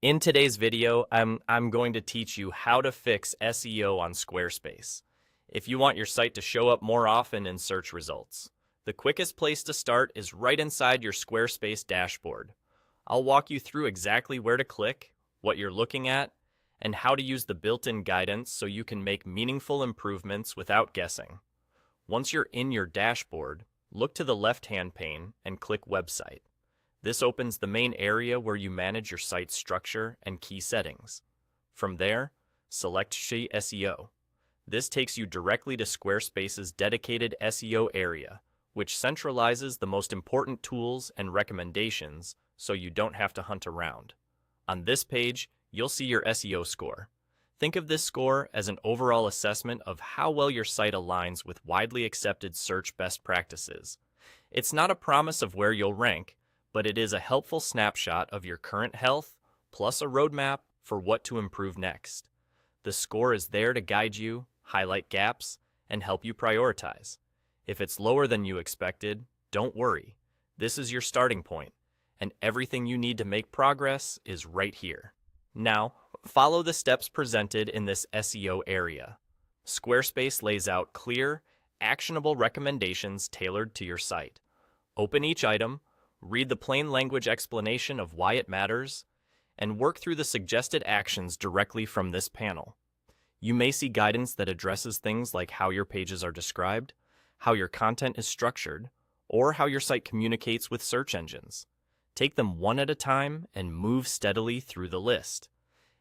In today's video, I'm going to teach you how to fix SEO on Squarespace if you want your site to show up more often in search results. The quickest place to start is right inside your Squarespace dashboard. I'll walk you through exactly where to click, what you're looking at, and how to use the built-in guidance so you can make meaningful improvements without guessing. Once you're in your dashboard, look to the left-hand pane and click Website. This opens the main area where you manage your site's structure and key settings. From there, select SEO. This takes you directly to Squarespace's dedicated SEO area, which centralizes the most important tools and recommendations so you don't have to hunt around. On this page, you'll see your SEO score. Think of this score as an overall assessment of how well your site aligns with widely accepted search best practices. It's not a promise of where you'll rank, but it is a helpful snapshot of your current health, plus a roadmap for what to improve next. The score is there to guide you, highlight gaps, and help you prioritize. If it's lower than you expected, don't worry. This is your starting point, and everything you need to make progress is right here. Now, follow the steps presented in this SEO area. Squarespace lays out clear, actionable recommendations tailored to your site. Open each item, read the plain language explanation of why it matters, and work through the suggested actions directly from this panel. You may see guidance that addresses things like how your pages are described, how your content is structured, or how your site communicates with search engines. Take them one at a time and move steadily through the list.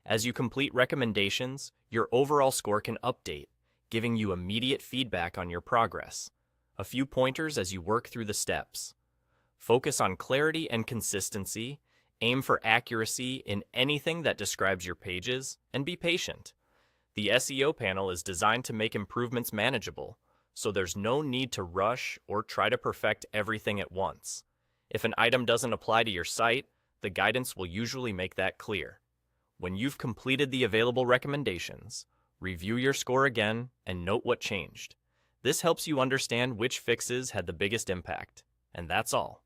As you complete recommendations, your overall score can update, giving you immediate feedback on your progress. A few pointers as you work through the steps. Focus on clarity and consistency, aim for accuracy in anything that describes your pages, and be patient. The SEO panel is designed to make improvements manageable, so there's no need to rush or try to perfect everything at once. If an item doesn't apply to your site, the guidance will usually make that clear. When you've completed the available recommendations, review your score again and note what changed. This helps you understand which fixes had the biggest impact, and that's all.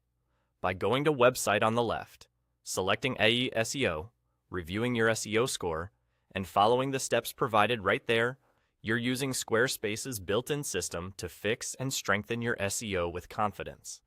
By going to Website on the left, selecting SEO, reviewing your SEO score, and following the steps provided right there, you're using Squarespace's built-in system to fix and strengthen your SEO with confidence.